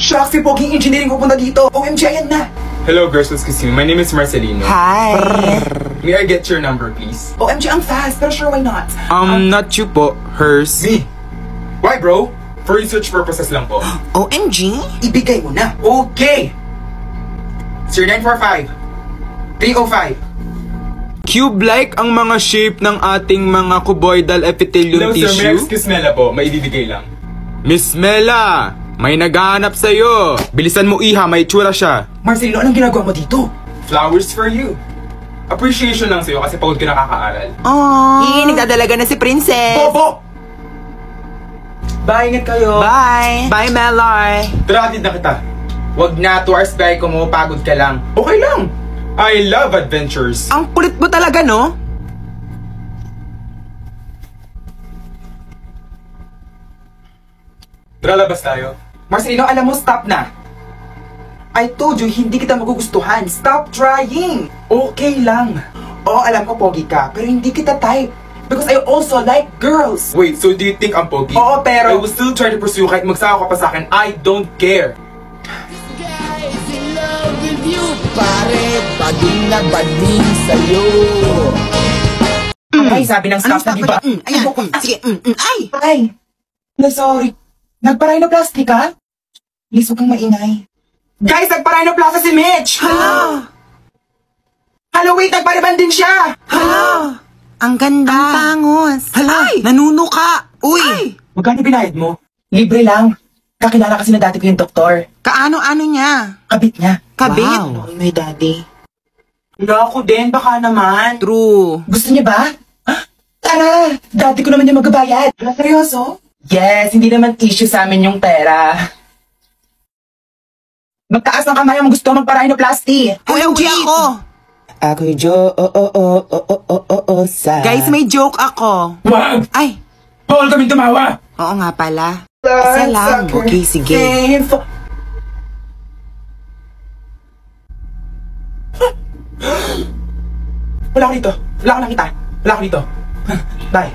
Shucks, si Poging Engineering pupunta dito. OMG, ayan na. Hello, girls. Excuse me. My name is Marcelino. Hi. May I get your number, please? OMG, ang fast, pero sure, why not? Not you po. Hers. Me. Why, bro? For research purposes lang po. OMG? Ibigay mo na. Okay. 0945 305. Cube-like ang mga shape ng ating mga cuboidal epithelium Hello, sir. May tissue. excuse Mela po. May ibibigay lang. Miss Mela, may naghahanap sa'yo. Bilisan mo, iha, may tsura siya. Marcelino, anong ginagawa mo dito? Flowers for you. Appreciation lang sa'yo kasi pagod ka nakakaaral. Aww. Nagdadalaga na si Princess. Bobo! Bye, ingat kayo. Bye. Bye, Melay. Tara, atid na kita. Wag na, tours guy ko mo. Pagod ka lang. Okay lang. I love adventures. Ang kulit mo talaga, no? Tara, labas tayo. Marcelino, alam mo, stop na. I told you, hindi kita magugustuhan. Stop trying. Okay lang. Oo, alam ko, pogi ka, pero hindi kita type. Because I also like girls. Wait, so do you think I'm pogi? Oo, pero... I will still try to pursue kahit magsawa ka pa sa akin. I don't care. Guys, in love with you, pare, bading na bading sa'yo. Ay, sabi ng staff na, diba? Ayan, sige, ay! Ay, sorry. Nagpa-rhinoplasty ka? Please, huwag kang maingay. Guys, nagpa-rhinoplasty si Mitch! Hala! Hello, wait, nagpa-riban din siya! Hala! Ang ganda! Ang tangos! Hala! Ay! Nanuno ka! Uy! Ay! Magkano binayad mo? Libre lang. Kakilala kasi na dati ko yung doktor. Kaano-ano niya? Kabit niya. Kabit? Wow. My daddy. Wala ako din, baka naman. True. Gusto niya ba? Tara! Dati ko naman yung magbabayad. Seryoso? Yes, hindi naman issue sa amin yung pera. Magtaas ng kamay ang gusto magpa-rhinoplasty. OMG ako! Ako'y sa... Guys, may joke ako. Wag! Ay! Bawal kaming tumawa! Oo nga pala. Isa lang. Okay, sige. Wala ako dito. Wala ako nakita. Wala ako dito. Bye.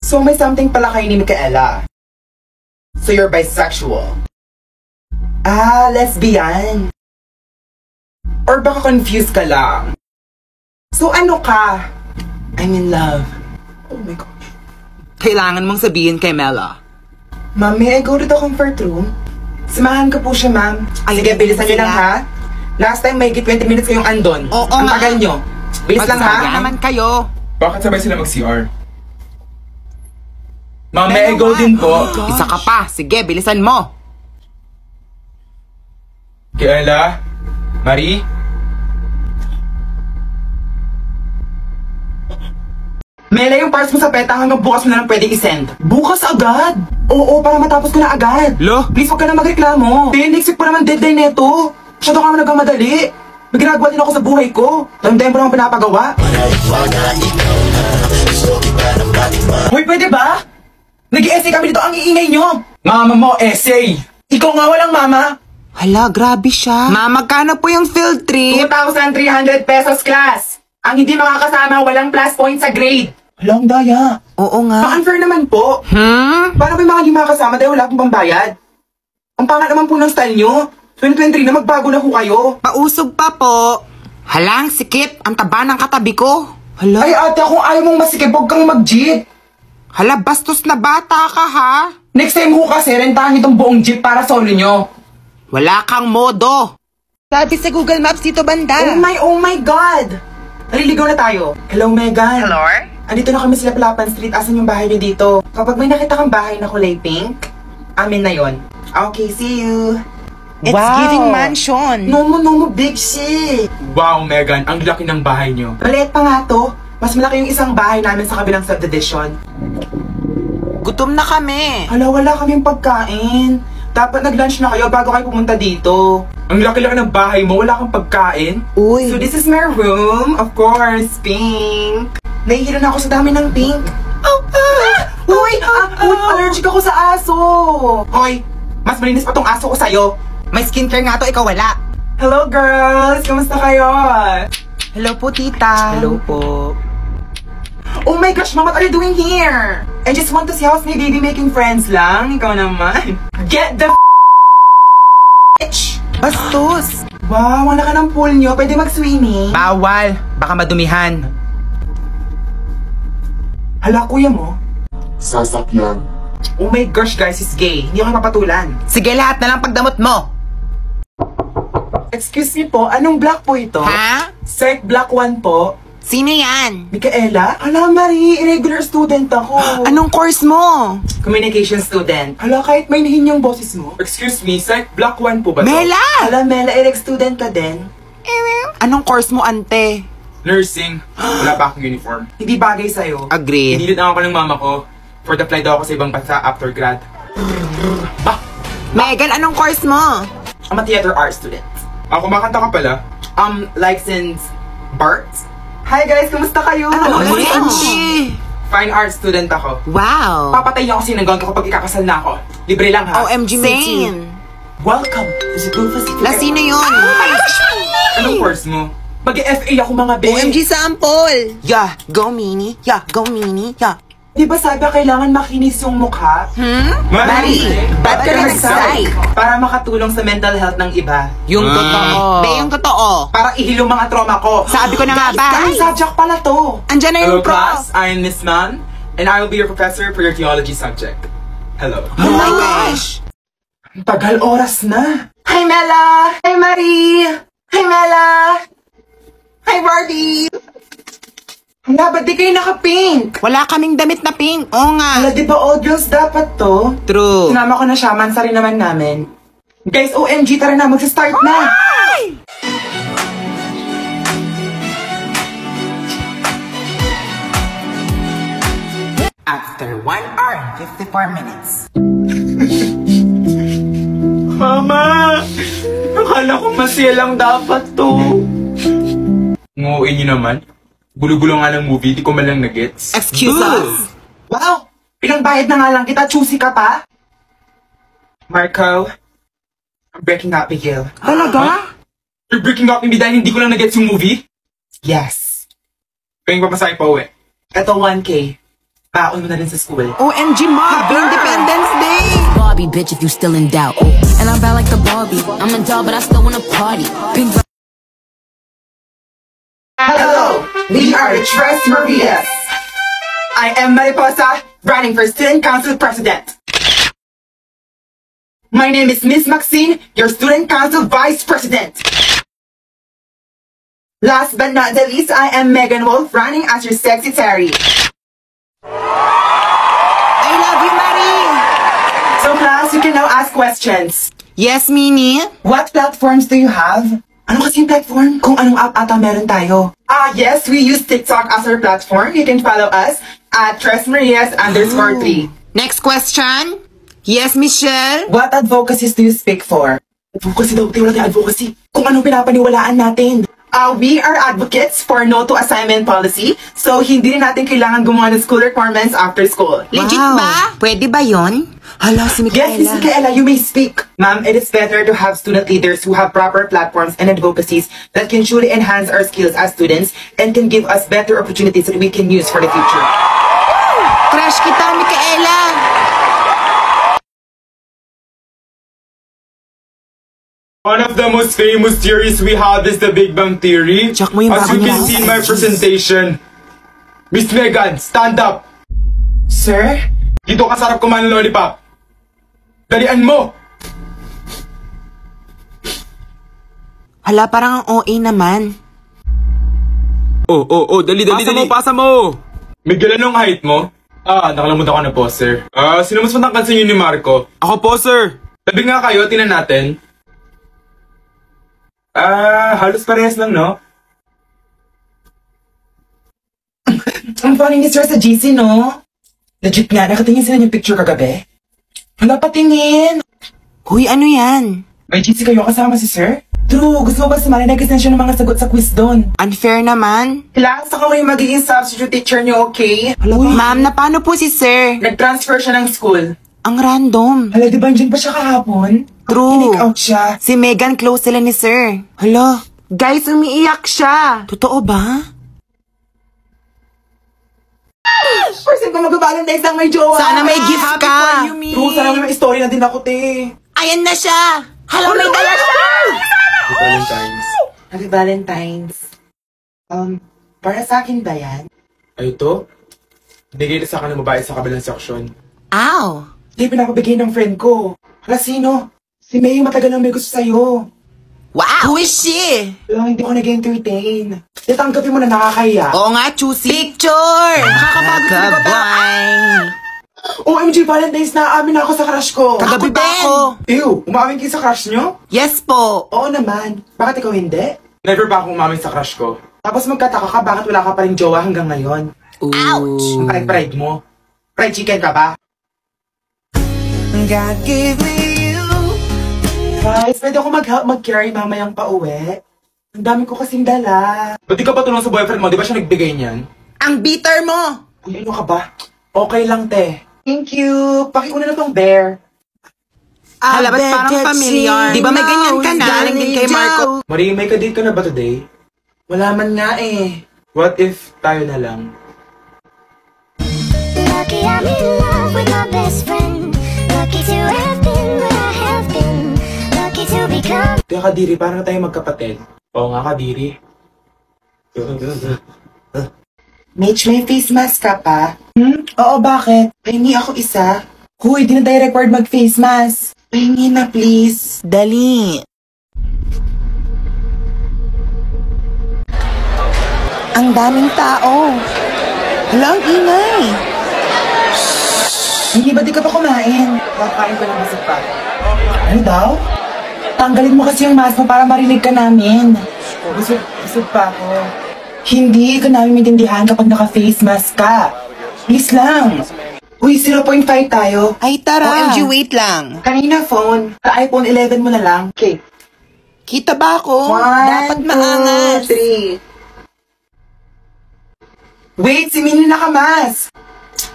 So may something pala kayo ni Micaela. So you're bisexual. Ah, lesbian. Or baka confused ka lang. So ano ka? I'm in love. Oh my gosh. Kailangan mong sabihin kay Mela. Ma'am, may I go to the comfort room? Samahan ko po siya, ma'am. Ay, Sige, bilisan nyo sila. lang, ha? Last time, may 20 minutes kayong andon. Oo Ang nga. tagal nyo. Bilis lang, ha? Magsabi naman kayo. Bakit sabay sila mag-CR? Ma'am, may I go din po. Isa ka pa. Sige, bilisan mo. Kiela? Marie? Mela, yung parts mo sa peta hanggang bukas mo na lang pwede i-send. Bukas agad? Oo, para matapos ko na agad. Lo? Please, huwag ka na magreklamo. Piniksip ko naman deadline neto. Masyado ka naman nagkamadali. May ginagawa din ako sa buhay ko. Time-time ko naman pinapagawa. Hoy, pwede ba? Nag-i-essay kami dito, ang iingay nyo. Mama mo, essay! Ikaw nga walang mama. Hala, grabe siya. Ma, magkano po yung field trip? 2,300 pesos class. Ang hindi makakasama, walang plus points sa grade. Walang daya. Oo nga. Pa-unfair naman po. Paano may mga hindi makakasama dahil wala pong pambayad? Ang pangat naman po ng style nyo. 2023 na magbago na po kayo. Pausog pa po. Halang, sikip. Ang taba ng katabi ko. Hala. Ay ate, kung ayaw mong masikip, huwag kang mag-jeep. Hala, bastos na bata ka ha. Next time ko kasi, rentahan itong buong jeep para solo nyo. Wala kang modo. Sabi sa Google Maps dito banda. Oh my God! Naliligaw na tayo. Hello, Megan. Hello? Andito na kami sa Laplapan Street. Asan yung bahay niyo dito? Kapag may nakita kang bahay na kulay pink, amin na yon. Okay, see you. It's giving mansion. No mo, big shit. Wow, Megan, ang laki ng bahay nyo. Maliit pa nga to. Mas malaki yung isang bahay namin sa kabilang subdivision. Gutom na kami. Hala, wala kaming pagkain. Dapat nag-lunch na kayo bago kayo pumunta dito. Ang laki-laki ng bahay mo, wala kang pagkain. Uy. So this is my room. Of course, pink. Nahihilo na ako sa dami ng pink. Uy, allergic ako sa aso. Hoy, mas malinis pa tong aso ko sa'yo. May skincare nga to, ikaw wala. Hello girls, kamusta kayo? Hello po, tita. Hello po. Oh my gosh, mom, what are you doing here? I just want to see how's my baby making friends lang. Ikaw naman. Get the Bastos! Wow, wala ka ng pool nyo. Pwede mag-swimming. Bawal. Baka madumihan. Hala, kuya mo. Sasakyan. Oh my gosh, guys, he's gay. Hindi ako mapatulan. Sige, lahat na lang pagdamot mo! Excuse me po, anong block po ito? Ha? Psych Block 1 po. Sino yan? Micaela? Hala, Marie, irregular student ako. Anong course mo? Communication student. Hala, kahit may nahin yung boses mo. Excuse me, Psych Block 1 po ba to? Mela! Hala, Mela, ireg student ka din. Anong course mo, ante? Nursing. Wala pa akong uniform. Hindi bagay sa'yo. Agree. Inilit na ako ng mama ko. For the flight daw ako sa ibang bansa after grad. Megan, anong course mo? I'm a theater art student. Ako, kumakanta ka pala. Like since Bart? Hi guys, kumusta kayo? OMG! Fine art student ako. Wow! Papatay niyo ako sinanggawan ko kapag ikakasal na ako. Libre lang ha? OMG, me too. Welcome to the Blue Pacific. Lasino yun? Anong course mo? Mag-FA ako mga be. OMG sample! Yeah, go mini. Yeah, go mini. Yeah. Di ba sabi kailangan makinis yung mukha? Marie, ba't ka nag-psych? Para makatulong sa mental health ng iba. Yung totoo. Be, yung totoo. Para ihilong mga trauma ko. Sabi ko na nga ba? Anong subject pala to? Andyan na Hello yung prof. class, I am Miss Man, and I will be your professor for your theology subject. Hello. Oh my gosh! Tagal oras na. Hi Mela! Hi Marie! Hi Mela! Hi Barbie! Hala, ba't di kayo naka-pink? Wala kaming damit na pink. Oo nga. Hala, di ba all girls dapat to? True. Sinama ko na siya, mansa rin naman namin. Guys, OMG, tara na, magsa-start na! After 1 hour and 54 minutes. Mama! Akala ko masaya lang dapat to. Nguuin niyo naman. Gulo-gulo nga ng movie, di ko man lang nagets. Excuse us. Wow! Pinangbayad na nga lang kita, choosy ka pa? Marco, I'm breaking up with you. Talaga? You're breaking up with me dahil hindi ko lang nagets yung movie? Yes. Kaya papasahin pa uwi. Ito 1K. Baon mo na rin sa school. OMG, Ma! Happy Independence Day! Barbie, bitch, if you still in doubt. And I'm bad like the Barbie. I'm a doll, but I still wanna party. Pink. Hello, we are the Tres Marias. I am Mariposa, running for Student Council President. My name is Miss Maxine, your Student Council Vice President. Last but not the least, I am Megan Wolf, running as your Secretary. I love you, Marie! So class, you can now ask questions. Yes, Mini? What platforms do you have? Ano kasing platform? Kung anong app ata meron tayo. Yes, we use TikTok as our platform. You can follow us at TresMarias_3. Next question? Yes, Michelle? What advocacies do you speak for? Advocacy daw, wala tayong advocacy. Kung anong pinapaniwalaan natin. We are advocates for no to assignment policy, so hindi rin natin kailangan gumawa ng school requirements after school. Legit ba? Pwede ba yon? Hala, si Yes, Miss Micaela, you may speak. Ma'am, it is better to have student leaders who have proper platforms and advocacies that can truly enhance our skills as students and can give us better opportunities that we can use for the future. Crush kita, Micaela! One of the most famous theories we have is the Big Bang Theory. Check mo yung As you bago can niya. see in my presentation. Miss Megan, stand up! Sir? Dito ka sarap kumain ng lollipop. Dalian mo! Hala, parang ang OA naman. Dali. Pasa mo! Miguel, anong height mo? Nakalimutan ko na po, sir. Sino mas matangkad sa inyo ni Marco? Ako po, sir. Tabi nga kayo, tinan natin. Halos parehas lang, no? Ang funny ni Sir sa GC, no? Legit nga, nakatingin sila yung picture kagabi. Wala patingin. Huy, ano yan? May GC kayo kasama si Sir? True, gusto mo ba sumali na siya ng mga sagot sa quiz doon? Unfair naman. Class, ako yung magiging substitute teacher niyo, okay? Ma'am, na paano po si Sir? Nag-transfer siya ng school. Ang random. Hala, di ba dyan pa siya kahapon? True. Kinik out siya. Si Megan close sila ni Sir. Hala. Guys, umiiyak siya. Totoo ba? First time ko mag-Valentine's lang may jowa. Sana may gift Happy ka. for you, me. True, sana may story na din ako, te. Ayan na siya! Hala, may dala siya! Happy Valentine's. Happy Valentine's. Para sa akin ba yan? Ay, ito? Bigay na sa akin ng babae sa kabilang seksyon. Ow! Di, pinapabigay ng friend ko. Hala, sino? Si May, matagal nang may gusto sa'yo. Wow! Who is she? Pero hindi ko nag-entertain. Di, tanggapin mo na nakakaya. Oo nga, Chusi. Picture! Nakakapagod sa baba. OMG, Valentine's na amin ako sa crush ko. Kagabi Ako pa din. ako. Ew, umamin kayo sa crush nyo? Yes po. Oo naman. Bakit ikaw hindi? Never pa akong umamin sa crush ko. Tapos magkataka ka, bakit wala ka pa rin jowa hanggang ngayon? Ouch! Ang pride mo. Fried chicken ka ba? God gave me you. Guys, pwede ako mag-carry mamayang pauwi? Ang dami ko kasing dala. Ba't di ka pa tulong sa boyfriend mo? Di ba siya nagbigay niyan? Ang bitter mo! Uy, ano ka ba? Okay lang, te. Thank you. Pakiuna na tong bear. Hala, ba't parang familiar? Di ba may ganyan ka na? Galing din kay Marco. Marie, may kadate ka na ba today? Wala man nga eh. What if tayo na lang? Lucky I'm in love with my best friend. Lucky to have been where I have been. Lucky to become. Kaya Kadiri, parang tayo magkapatid. Oo nga, Kadiri. Mitch, may face mask ka pa? Oo, bakit? Pahingi ako isa. Huy, di na tayo required mag-face mask. Pahingi na, please. Dali. Ang daming tao. Hala, ang ingay. Hindi ba di ka pa kumain? Kakain ko lang kasi pa. Ano daw? Tanggalin mo kasi yung mask mo para marinig ka namin. Busog pa ako. Hindi ka namin maintindihan kapag naka-face mask ka. Please lang. Uy, 0.5 tayo. Ay, tara. OMG, wait lang. Kanina phone. Sa iPhone 11 mo na lang. Okay. Kita ba ako? 1, Dapat maangas. 2, 3. Wait, si Minnie nakamas.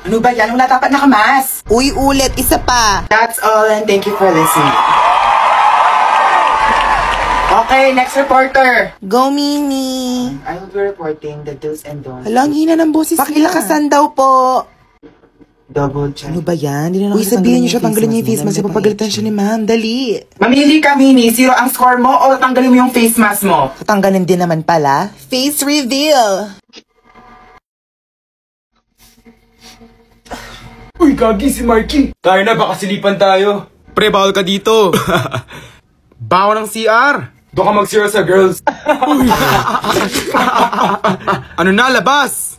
Ano ba yan? Wala dapat nakamas. Uy, ulit. Isa pa. That's all and thank you for listening. Okay, next reporter. Go, Mini. I will be reporting the do's and don'ts. Hala, ang hina ng boses Pakilakasan daw po. Double check. Ano ba yan? Hindi na sabihin niyo siya, tanggalin niyo yung face mask. Papagalitan siya ni ma'am. Dali. Mamili ka, Minnie. 0 ang score mo o tanggalin mo yung face mask mo? Tatanggalin din naman pala. Face reveal. Uy, gagi si Marky. Tayo na, baka silipan tayo. Pre, bawal ka dito. Bawal ng CR. Doon ka mag-CR sa girls. Ano na, labas?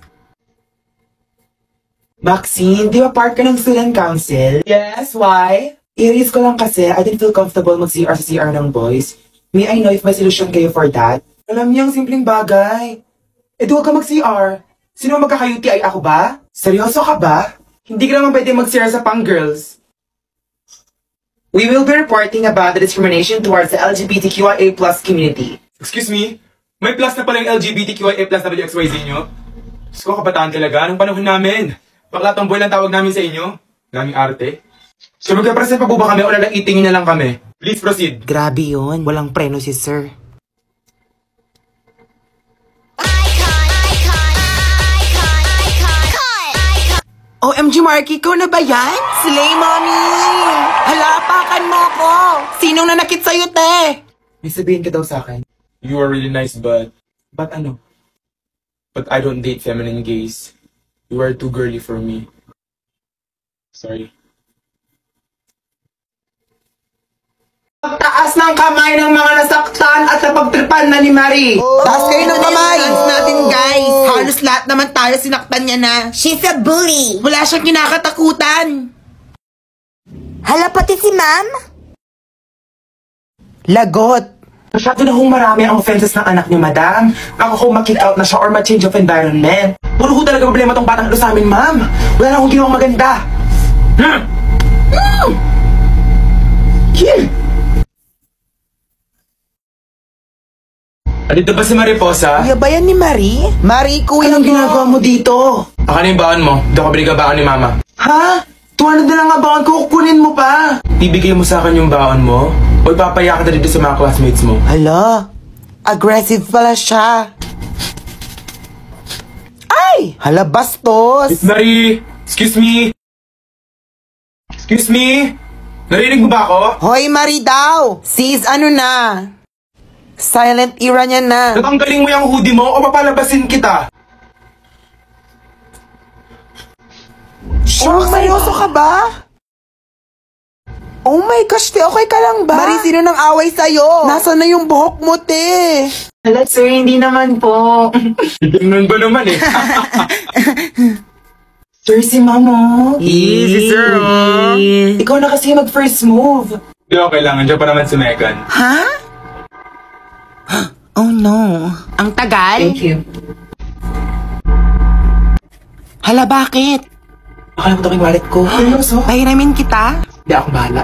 Maxine, di ba part ka ng student council? Yes, why? I-raise ko lang kasi I didn't feel comfortable mag-CR sa CR ng boys. May I know if may solution kayo for that? Alam niyo, ang simpleng bagay. Eh, huwag ka mag-CR. Sino magkaka-UTI, ako ba? Seryoso ka ba? Hindi ka naman pwede mag-CR sa pang-girls. We will be reporting about the discrimination towards the LGBTQIA+ community. Excuse me? May plus na pala yung LGBTQIA+ na WXYZ nyo? Diyos ko, kabataan talaga. Anong panahon namin? Bakla tomboy lang tawag namin sa inyo? Naming arte? So magka-present pa po ba kami o lalakitin nyo na lang kami? Please proceed. Grabe yun. Walang preno si sir. OMG, Marky, ikaw na ba yan? Slay, mommy! Halapakan mo ko! Sinong nanakit sa'yo, te? May sabihin ka daw sa akin. You are really nice, but Ano? I don't date feminine gays. You are too girly for me. Sorry. Taas ng kamay ng mga nasaktan at napagtripan na ni Marie. Taas kayo ng kamay! Natin, guys! Halos lahat naman tayo sinaktan niya na. She's a bully. Wala siyang kinakatakutan. Hala, pati si ma'am? Lagot. Masyado na hong marami ang offenses ng anak niyo, madam. Ako kung ma-kick out na siya or ma-change of environment. Puro ho talaga problema tong batang ito sa amin, ma'am. Wala na akong ginawang maganda. Andito ba si Mariposa? Kuya ba yan ni Marie? Marie, kuya Anong mo. ginagawa mo dito? Akan yung baon mo. Doon ka bili ka baon ni Mama. Ha? 200 na lang nga baon ko, kukunin mo pa. Bibigay mo sa akin yung baon mo? O ipapaya ka na dito sa mga classmates mo? Hala, aggressive pala siya. Ay! Ay! Hala, bastos! Miss Marie! Excuse me! Excuse me! Narinig mo ba ako? Hoy, Marie daw! Sis, ano na? Silent era niya na. Tatanggalin mo yung hoodie mo o papalabasin kita? Oh, seryoso ka ba? Oh my gosh, te, okay ka lang ba? Marie, sino nang away sa'yo? Nasaan na yung buhok mo, te? Hala, sir, hindi naman po. Ganun ba naman eh? Sir, si Mamo. Easy, sir. Ikaw na kasi mag-first move. Hindi ako kailangan. Diyan pa naman si Megan. Ha? Oh no. Ang tagal? Thank you. Hala, bakit? Nakalimutan ko yung wallet ko. Seryoso? Pahiramin kita? Hindi ako bahala.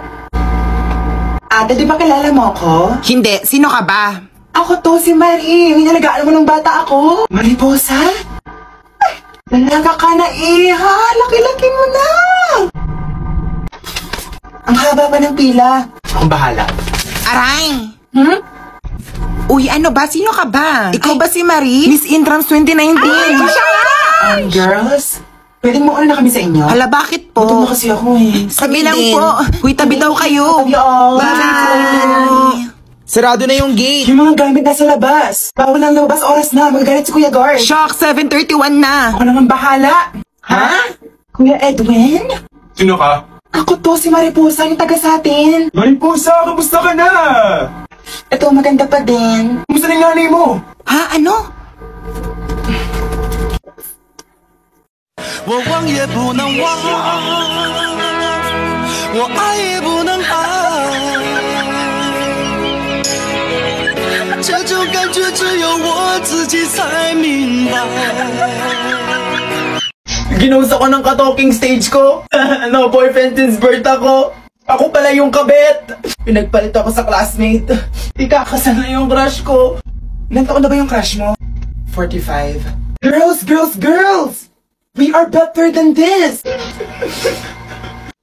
Ate, di ba kilala mo ako? Hindi, sino ka ba? Ako to, si Marie. Yung nalagaan mo ng bata ako. Mariposa? Ay, dalaga ka na ha. Laki-laki mo na. Ang haba pa ng pila. Akong bahala. Aray! Uy, ano ba? Sino ka ba? Ikaw ba si Marie? Miss Intrams 2019. Siya nga! Girls, pwedeng mo na kami sa inyo? Hala, bakit po? Gutom na kasi ako eh. Kami lang po. Uy, tabi daw kayo. Tabi all. Bye! Sarado na yung gate. Yung mga gamit nasa labas. Bawal lang lumabas, oras na. Magagalit si Kuya Guard. Shock, 7:31 na. Ako naman bahala. Ha? Kuya Edwin? Sino ka? Ako to, si Mariposa, yung taga sa atin. Mariposa, kamusta ka na? Ito, maganda pa din. Kamusta na yung nanay mo? Ha? Ano? 我忘也不能忘，我爱也不能爱，这种感觉只有我自己才明白。 Ginusa ko ng ka-talking stage ko. No boyfriend since birth ako. Ako pala yung kabit. Pinagpalit ako sa classmate. Ikakasal na yung crush ko. Ilan taon na ba yung crush mo? 45. Girls, girls, girls! We are better than this!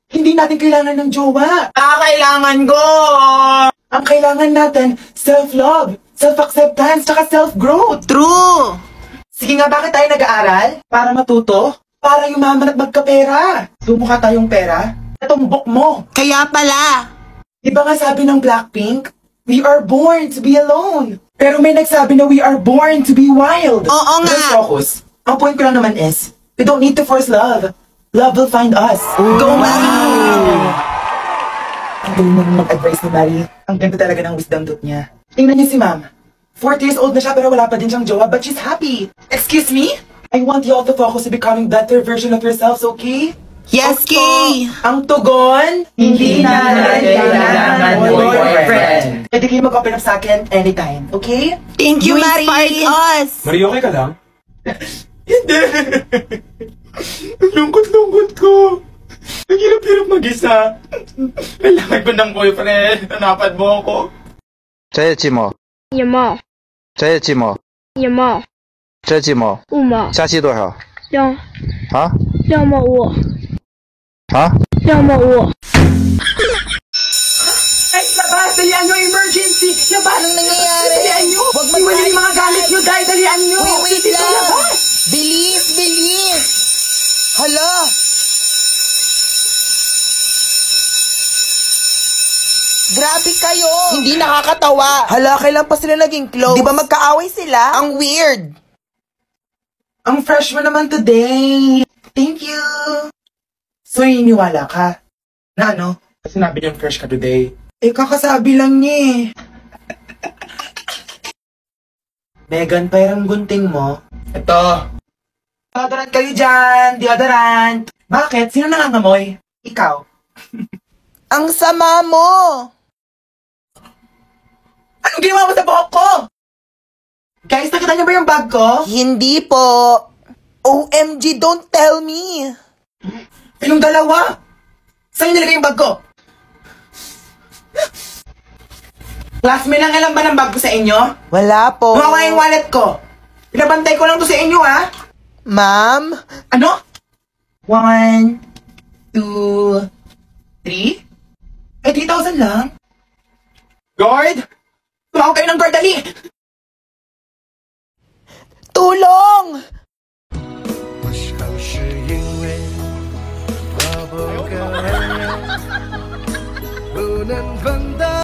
Hindi natin kailangan ng jowa. Kailangan ko! Ang kailangan natin, self-love, self-acceptance, tsaka self-growth. True! Sige nga, bakit tayo nag-aaral? Para matuto? Para yumaman at magkapera. Sumukha tayong pera? Natumbok mo. Kaya pala. Di ba nga sabi ng Blackpink? We are born to be alone. Pero may nagsabi na we are born to be wild. Oo nga. Let's focus. Ang point ko lang naman is, we don't need to force love. Love will find us. Go, Marie! Ang galing naman mag-advise ni Marie. Ang ganda talaga ng wisdom tooth niya. Tingnan niyo si Ma'am. 40 years old na siya pero wala pa din siyang jowa, but she's happy. Excuse me? I want you all to focus on becoming better version of yourselves, okay? Yes, Kay! Ang tugon, hindi na kailangan ng boyfriend. Pwede kayo mag-open up sa akin anytime, okay? Thank you, Marie! Inspired us! Marie, okay ka lang? Hindi! Lungkot-lungkot ko! Ang hirap-hirap mag-isa. Kailangan ko ng boyfriend. Hanapan mo ako. 这寂寞，一毛这寂寞，一毛这寂寞， 5毛下期多少？ 2啊毛5啊！ 2毛5。 Ay, labas! Dalian nyo! Emergency! Labas! Anong nangyayari? Dalian nyo! Huwag iwanin yung mga gamit nyo, guys! Dalian nyo! Wait Dito, lang! labas! Bilis! Bilis! Hala! Grabe kayo! Hindi nakakatawa! Hala, kailan pa sila naging close? Di ba magkaaway sila? Ang weird! Ang fresh mo naman today! Thank you! So, iniwala ka? Na ano? Kasi sinabi niyang fresh ka today. Eh, kakasabi lang niya eh. Megan, parang gunting mo. Ito. Deodorant kayo dyan! Deodorant! Bakit? Sino nangangamoy? Ikaw. Ang sama mo! Anong ginawa mo sa buhok ko? Guys, nakita niyo ba yung bag ko? Hindi po! OMG, don't tell me! Yung dalawa! Saan nilagay yung bag ko? Classmate, ang alam ba ng bag ko sa inyo? Wala po. Nawawa yung wallet ko. Pinabantay ko lang to sa inyo, ha? Ma'am? Ano? 1, 2, 3? Ay, 3,000 lang. Guard! Tumawag kayo ng guard, dali! Tulong! 能碰到。